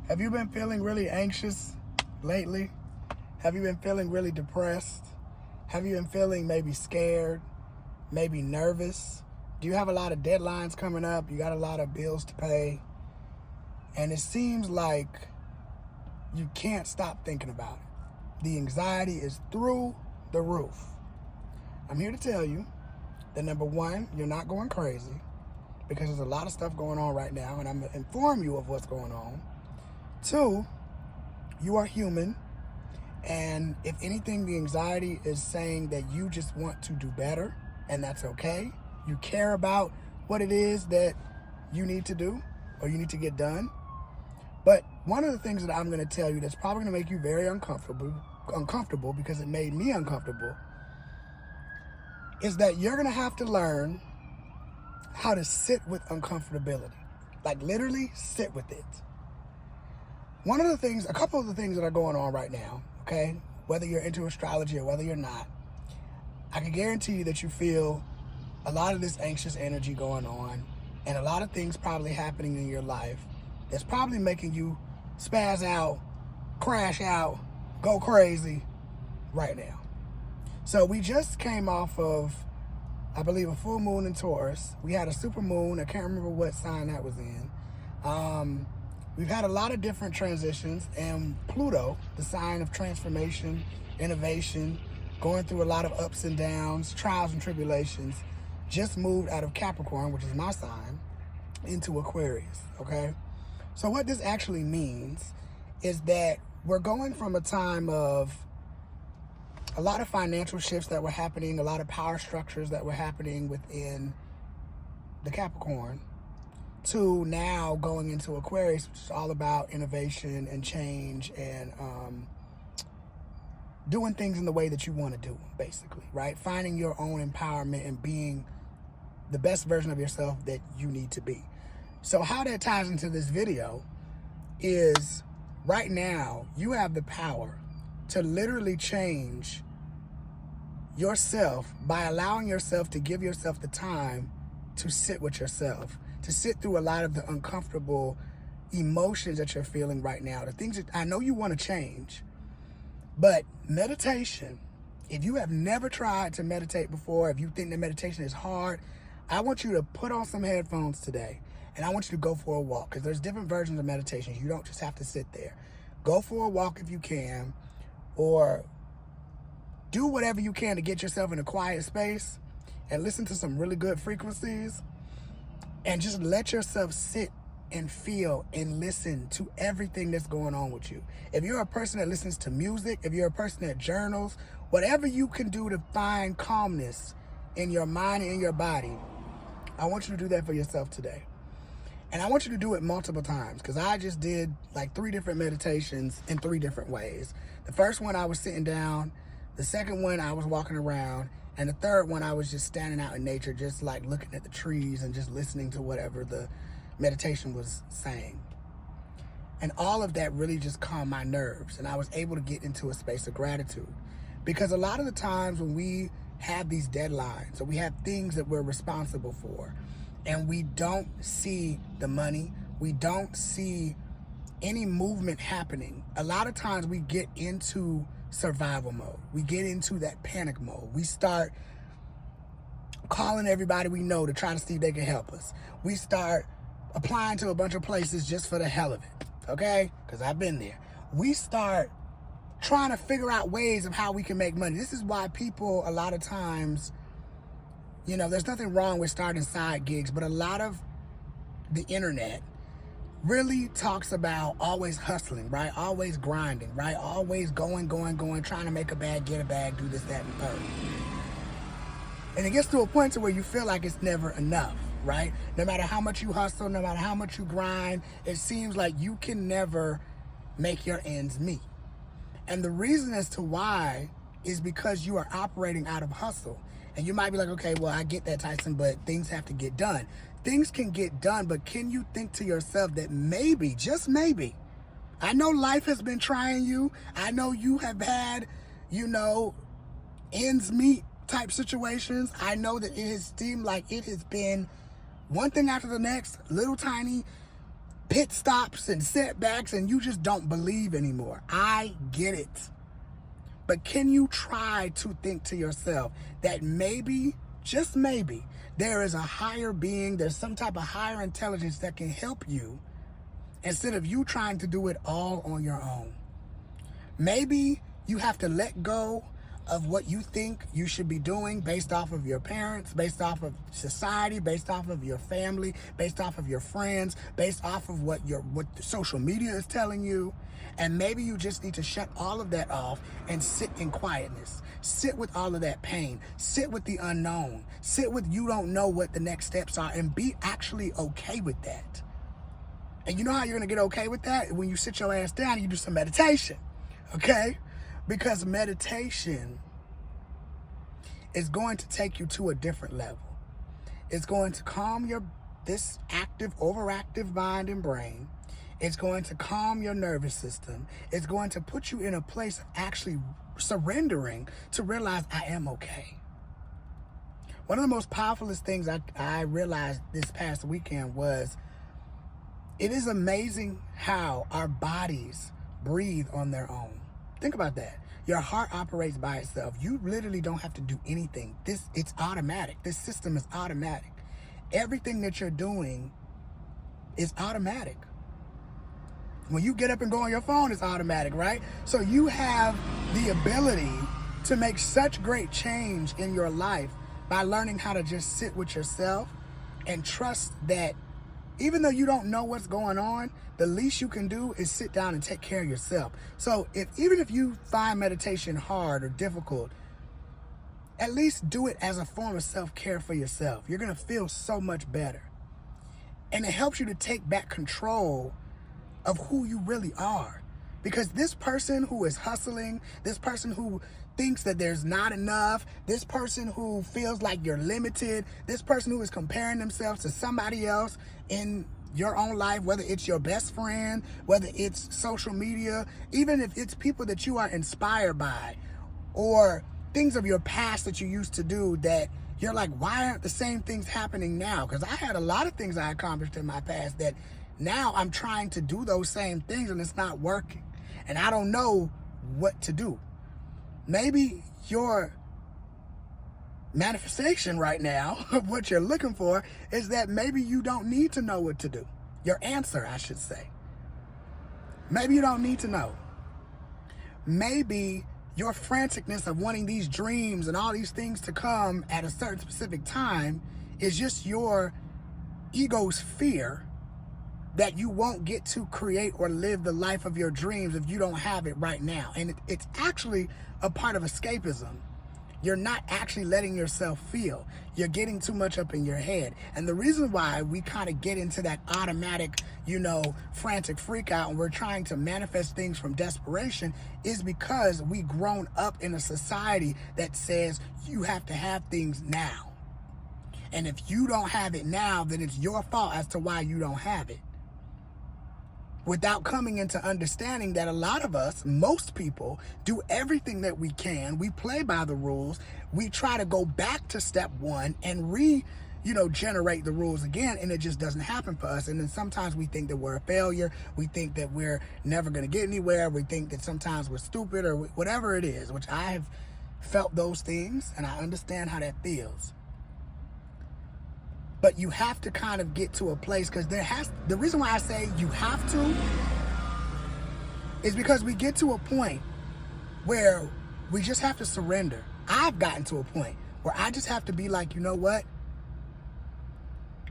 Have you been feeling really anxious lately? Have you been feeling really depressed? Have you been feeling maybe scared, maybe nervous? Do you have a lot of deadlines coming up? You got a lot of bills to pay? And it seems like you can't stop thinking about it. The anxiety is through the roof. I'm here to tell you that number one, you're not going crazy because there's a lot of stuff going on right now, and I'm going to inform you of what's going on. Two, you are human, and if anything, the anxiety is saying that you just want to do better, and that's okay. You care about what it is that you need to do or you need to get done. But one of the things that I'm going to tell you that's probably going to make you very uncomfortable because it made me uncomfortable, is that you're going to have to learn how to sit with uncomfortability. Like literally sit with it. A couple of the things that are going on right now, okay, whether you're into astrology or whether you're not, I can guarantee you that you feel a lot of this anxious energy going on and a lot of things probably happening in your life that's probably making you spaz out, crash out, go crazy right now. So we just came off of, I believe, a full moon in Taurus. We had a super moon. I can't remember what sign that was in. We've had a lot of different transitions, and Pluto, the sign of transformation, innovation, going through a lot of ups and downs, trials and tribulations, just moved out of Capricorn, which is my sign, into Aquarius, okay? So what this actually means is that we're going from a time of a lot of financial shifts that were happening, a lot of power structures that were happening within the Capricorn, to now going into Aquarius, which is all about innovation and change and doing things in the way that you want to do them, basically, right? Finding your own empowerment and being the best version of yourself that you need to be. So how that ties into this video is right now you have the power to literally change yourself by allowing yourself to give yourself the time to sit with yourself, to sit through a lot of the uncomfortable emotions that you're feeling right now, the things that I know you want to change. But meditation, if you have never tried to meditate before, if you think that meditation is hard, I want you to put on some headphones today and I want you to go for a walk, because there's different versions of meditation. You don't just have to sit there. Go for a walk if you can, or do whatever you can to get yourself in a quiet space and listen to some really good frequencies and just let yourself sit and feel and listen to everything that's going on with you. If you're a person that listens to music, if you're a person that journals, whatever you can do to find calmness in your mind and in your body, I want you to do that for yourself today. And I want you to do it multiple times, because I just did like 3 different meditations in 3 different ways. The first one, I was sitting down. The second one, I was walking around. And the third one, I was just standing out in nature, just like looking at the trees and just listening to whatever the meditation was saying. And all of that really just calmed my nerves. And I was able to get into a space of gratitude. Because a lot of the times when we have these deadlines, or we have things that we're responsible for, and we don't see the money, we don't see any movement happening, a lot of times we get into survival mode. We get into that panic mode. We start calling everybody we know to try to see if they can help us. We start applying to a bunch of places just for the hell of it, okay? Because I've been there. We start trying to figure out ways of how we can make money. This is why people, a lot of times, you know, there's nothing wrong with starting side gigs, but a lot of the internet really talks about always hustling, right? Always grinding, right? Always going, trying to make a bag, get a bag, do this, that, and third. And it gets to a point to where you feel like it's never enough, right? No matter how much you hustle, no matter how much you grind, it seems like you can never make your ends meet. And the reason as to why is because you are operating out of hustle. And you might be like, okay, well, I get that, Tyson, but things have to get done. Things can get done, but can you think to yourself that maybe, just maybe, I know life has been trying you. I know you have had, ends meet type situations. I know that it has seemed like it has been one thing after the next, little tiny pit stops and setbacks and you just don't believe anymore. I get it. But can you try to think to yourself that maybe, just maybe, there is a higher being, there's some type of higher intelligence that can help you instead of you trying to do it all on your own? Maybe you have to let go of what you think you should be doing based off of your parents, based off of society, based off of your family, based off of your friends, based off of what the social media is telling you. And maybe you just need to shut all of that off and sit in quietness. Sit with all of that pain. Sit with the unknown. Sit with you don't know what the next steps are, and be actually okay with that. And you know how you're going to get okay with that? When you sit your ass down and you do some meditation. Okay? Because meditation is going to take you to a different level. It's going to calm this active, overactive mind and brain. It's going to calm your nervous system. It's going to put you in a place of actually surrendering to realize I am okay. One of the most powerfulest things I realized this past weekend was it is amazing how our bodies breathe on their own. Think about that. Your heart operates by itself. You literally don't have to do anything. It's automatic. This system is automatic. Everything that you're doing is automatic. When you get up and go on your phone, it's automatic, right? So you have the ability to make such great change in your life by learning how to just sit with yourself and trust that even though you don't know what's going on, the least you can do is sit down and take care of yourself. So even if you find meditation hard or difficult, at least do it as a form of self-care for yourself. You're going to feel so much better. And it helps you to take back control of who you really are. Because this person who is hustling, this person who thinks that there's not enough, this person who feels like you're limited, this person who is comparing themselves to somebody else in your own life, whether it's your best friend, whether it's social media, even if it's people that you are inspired by, or things of your past that you used to do that you're like, why aren't the same things happening now? Because I had a lot of things I accomplished in my past that now I'm trying to do those same things and it's not working. And I don't know what to do. Maybe your manifestation right now of what you're looking for is that maybe you don't need to know what to do. Your answer, I should say. Maybe you don't need to know. Maybe your franticness of wanting these dreams and all these things to come at a certain specific time is just your ego's fear that you won't get to create or live the life of your dreams if you don't have it right now. And it's actually a part of escapism. You're not actually letting yourself feel. You're getting too much up in your head. And the reason why we kind of get into that automatic, frantic freak out and we're trying to manifest things from desperation is because we've grown up in a society that says you have to have things now. And if you don't have it now, then it's your fault as to why you don't have it. Without coming into understanding that a lot of us, most people, do everything that we can. We play by the rules. We try to go back to step one and generate the rules again, and it just doesn't happen for us. And then sometimes we think that we're a failure. We think that we're never going to get anywhere. We think that sometimes we're stupid or whatever it is, which I have felt those things, and I understand how that feels. But you have to kind of get to a place, because the reason why I say you have to is because we get to a point where we just have to surrender. I've gotten to a point where I just have to be like, you know what?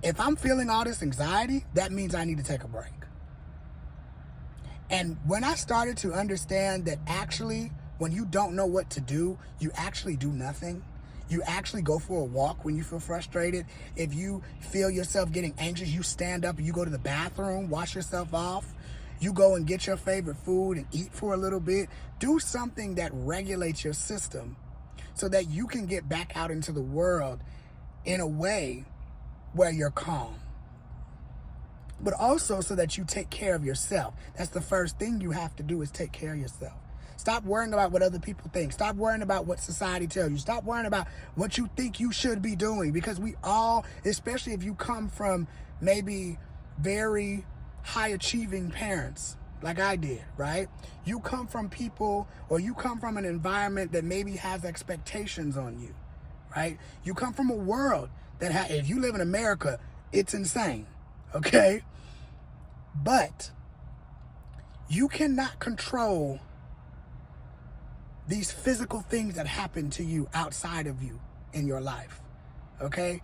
If I'm feeling all this anxiety, that means I need to take a break. And when I started to understand that actually, when you don't know what to do, you actually do nothing. You actually go for a walk when you feel frustrated. If you feel yourself getting anxious, you stand up and you go to the bathroom, wash yourself off. You go and get your favorite food and eat for a little bit. Do something that regulates your system so that you can get back out into the world in a way where you're calm. But also so that you take care of yourself. That's the first thing you have to do, is take care of yourself. Stop worrying about what other people think. Stop worrying about what society tells you. Stop worrying about what you think you should be doing. Because we all, especially if you come from maybe very high achieving parents like I did, right? You come from people, or you come from an environment that maybe has expectations on you, right? You come from a world that if you live in America, it's insane, okay? But you cannot control these physical things that happen to you outside of you in your life, okay?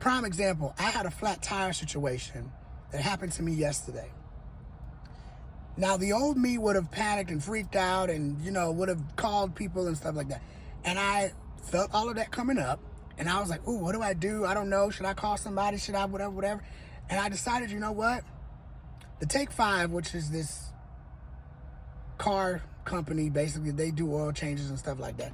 Prime example, I had a flat tire situation that happened to me yesterday. Now, the old me would have panicked and freaked out and, would have called people and stuff like that. And I felt all of that coming up. And I was like, ooh, what do I do? I don't know. Should I call somebody? Should I whatever? And I decided, you know what? The Take 5, which is this car company, basically, they do oil changes and stuff like that.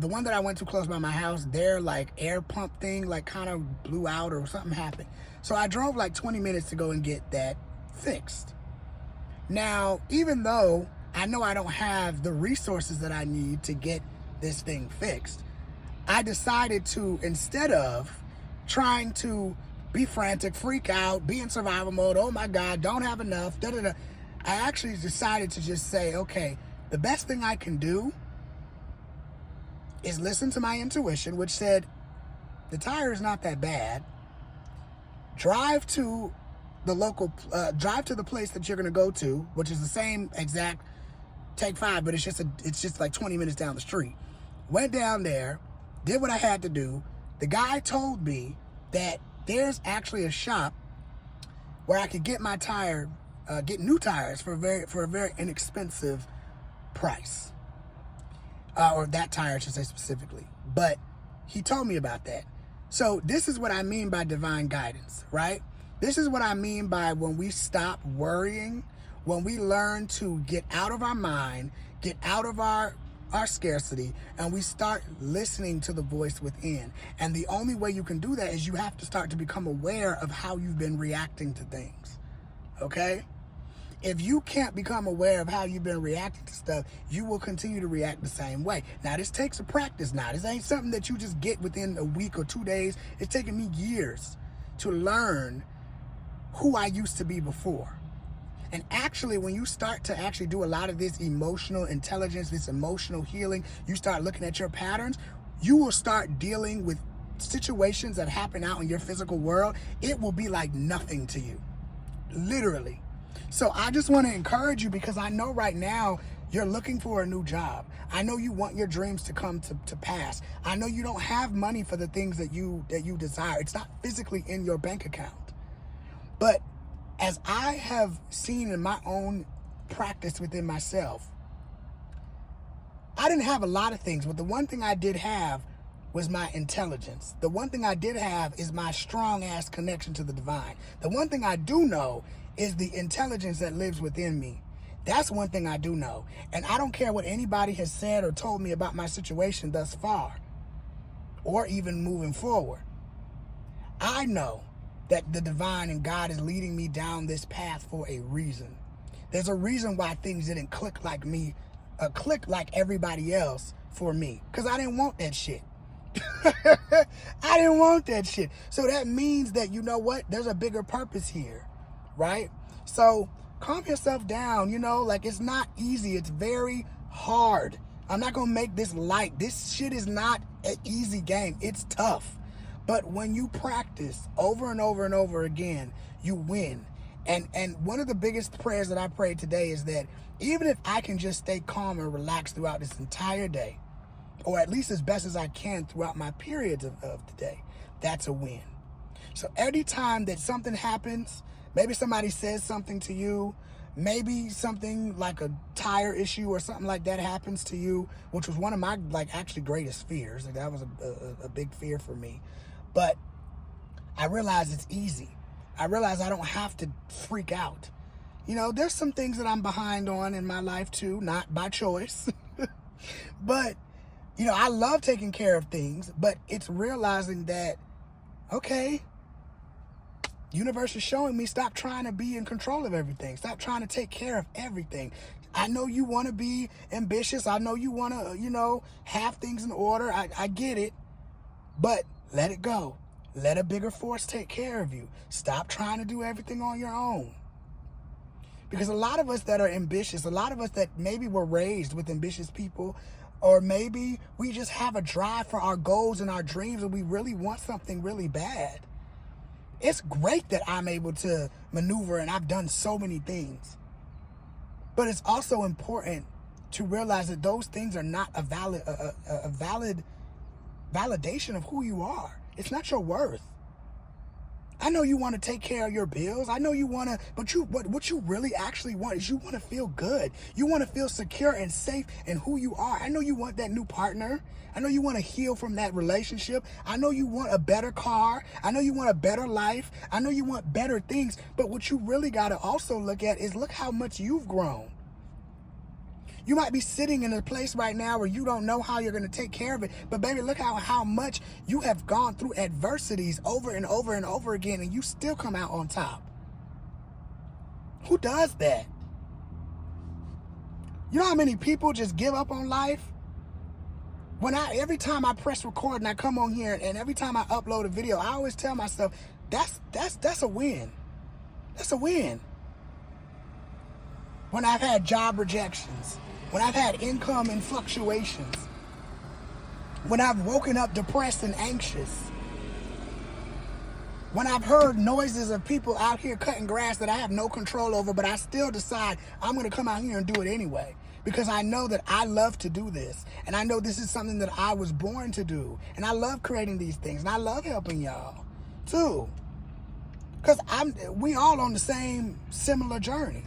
The one that I went to close by my house, their like air pump thing like kind of blew out or something happened. So I drove like 20 minutes to go and get that fixed. Now, even though I know I don't have the resources that I need to get this thing fixed, I decided to, instead of trying to be frantic, freak out, be in survival mode, oh my God, don't have enough, I actually decided to just say, okay, the best thing I can do is listen to my intuition, which said, the tire is not that bad. Drive to the place that you're going to go to, which is the same exact Take 5, but it's just like 20 minutes down the street. Went down there, did what I had to do. The guy told me that there's actually a shop where I could get my tire, get new tires for a very inexpensive price. Or that tire, I should say specifically. But he told me about that. So this is what I mean by divine guidance, right? This is what I mean by when we stop worrying, when we learn to get out of our mind, get out of our scarcity, and we start listening to the voice within. And the only way you can do that is you have to start to become aware of how you've been reacting to things, okay? If you can't become aware of how you've been reacting to stuff, you will continue to react the same way. Now, this takes a practice now. This ain't something that you just get within a week or 2 days. It's taken me years to learn who I used to be before. And actually, when you start to actually do a lot of this emotional intelligence, this emotional healing, you start looking at your patterns, you will start dealing with situations that happen out in your physical world. It will be like nothing to you, literally. So I just want to encourage you, because I know right now you're looking for a new job. I know you want your dreams to come to pass. I know you don't have money for the things that you desire. It's not physically in your bank account. But as I have seen in my own practice within myself, I didn't have a lot of things, but the one thing I did have was my intelligence. The one thing I did have is my strong ass connection to the divine. The one thing I do know is the intelligence that lives within me. That's one thing I do know. And I don't care what anybody has said or told me about my situation thus far, or even moving forward. I know that the divine and God is leading me down this path for a reason. There's a reason why things didn't click like me, click like everybody else for me, because I didn't want that shit. I didn't want that shit. So that means that, you know what? There's a bigger purpose here, right? So calm yourself down, like it's not easy. It's very hard. I'm not going to make this light. This shit is not an easy game. It's tough. But when you practice over and over and over again, you win. And one of the biggest prayers that I prayed today is that even if I can just stay calm and relaxed throughout this entire day, or at least as best as I can throughout my periods of the day, that's a win. So every time that something happens, maybe somebody says something to you, maybe something like a tire issue or something like that happens to you, which was one of my actually greatest fears. Like that was a big fear for me. But I realize it's easy. I realize I don't have to freak out. There's some things that I'm behind on in my life too, not by choice. But, I love taking care of things, but it's realizing that, okay, universe is showing me, stop trying to be in control of everything. Stop trying to take care of everything. I know you want to be ambitious. I know you want to, have things in order. I get it, but let it go. Let a bigger force take care of you. Stop trying to do everything on your own. Because a lot of us that are ambitious, a lot of us that maybe were raised with ambitious people, or maybe we just have a drive for our goals and our dreams and we really want something really bad. It's great that I'm able to maneuver and I've done so many things. But it's also important to realize that those things are not a valid validation of who you are. It's not your worth. I know you want to take care of your bills. I know you want to, but what you really actually want is you want to feel good. You want to feel secure and safe in who you are. I know you want that new partner. I know you want to heal from that relationship. I know you want a better car. I know you want a better life. I know you want better things. But what you really got to also look at is look how much you've grown. You might be sitting in a place right now where you don't know how you're going to take care of it. But baby, look how much you have gone through adversities over and over and over again, and you still come out on top. Who does that? You know how many people just give up on life? Every time I press record and I come on here and every time I upload a video, I always tell myself, that's a win. That's a win. When I've had job rejections, when I've had income and fluctuations, when I've woken up depressed and anxious, when I've heard noises of people out here cutting grass that I have no control over, but I still decide I'm going to come out here and do it anyway because I know that I love to do this and I know this is something that I was born to do and I love creating these things and I love helping y'all too because we all on the same similar journey.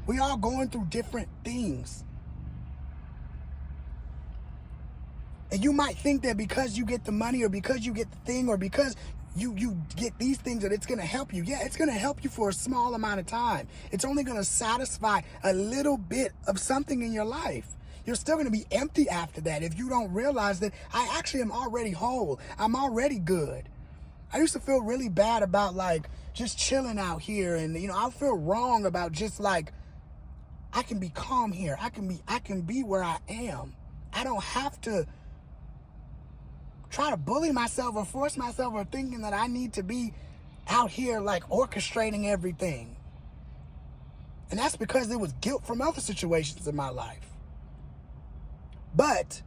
We all going through different things. And you might think that because you get the money or because you get the thing or because you get these things that it's going to help you. Yeah, it's going to help you for a small amount of time. It's only going to satisfy a little bit of something in your life. You're still going to be empty after that if you don't realize that I actually am already whole. I'm already good. I used to feel really bad about like just chilling out here and I feel wrong about just like I can be calm here. I can be where I am. I don't have to try to bully myself or force myself or thinking that I need to be out here like orchestrating everything. And that's because there was guilt from other situations in my life. But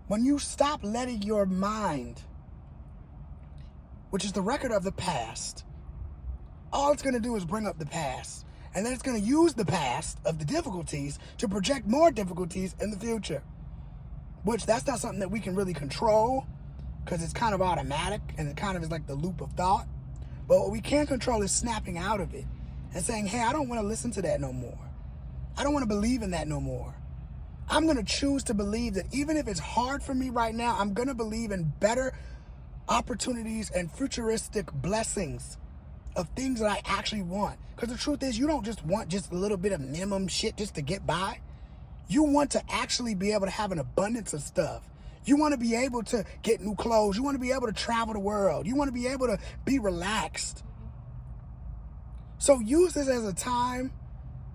when you stop letting your mind, which is the record of the past, all it's going to do is bring up the past. And then it's going to use the past of the difficulties to project more difficulties in the future. Which that's not something that we can really control because it's kind of automatic and it kind of is like the loop of thought. But what we can control is snapping out of it and saying, hey, I don't want to listen to that no more. I don't want to believe in that no more. I'm going to choose to believe that even if it's hard for me right now, I'm going to believe in better opportunities and futuristic blessings of things that I actually want. Because the truth is, you don't just want just a little bit of minimum shit just to get by. You want to actually be able to have an abundance of stuff. You want to be able to get new clothes. You want to be able to travel the world. You want to be able to be relaxed. So use this as a time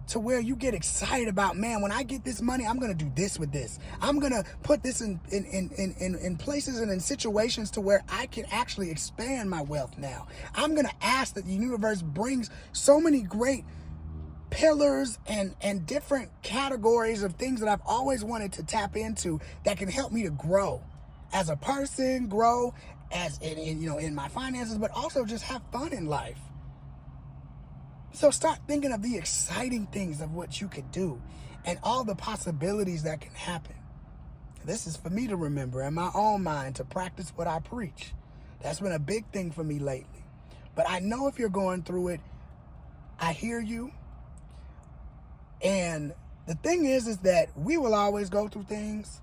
to where you get excited about, man, when I get this money, I'm going to do this with this. I'm going to put this in places and in situations to where I can actually expand my wealth now. I'm going to ask that the universe brings so many great pillars and different categories of things that I've always wanted to tap into that can help me to grow as a person, grow as in my finances, but also just have fun in life. So start thinking of the exciting things of what you could do and all the possibilities that can happen. This is for me to remember in my own mind to practice what I preach. That's been a big thing for me lately. But I know if you're going through it, I hear you. And the thing is that we will always go through things,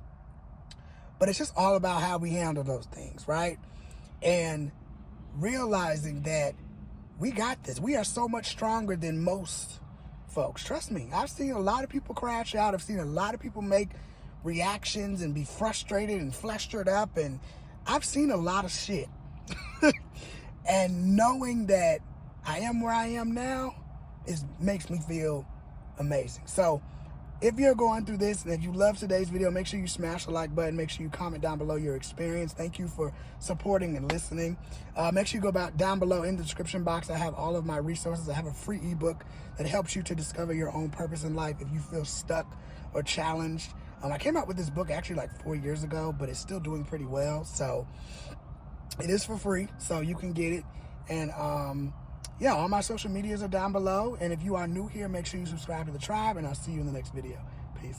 but it's just all about how we handle those things, right? And realizing that we got this. We are so much stronger than most folks. Trust me. I've seen a lot of people crash out. I've seen a lot of people make reactions and be frustrated and flustered up. And I've seen a lot of shit. And knowing that I am where I am now makes me feel amazing. So If you're going through this and if you love today's video, make sure you smash the like button. Make sure you comment down below your experience. Thank you for supporting and listening. Make sure you go back down below in the description box. I have all of my resources. I have a free ebook that helps you to discover your own purpose in life if you feel stuck or challenged. I came out with this book actually like 4 years ago, but it's still doing pretty well. So it is for free, so you can get it. And yeah, all my social medias are down below. And if you are new here, make sure you subscribe to the tribe, and I'll see you in the next video. Peace.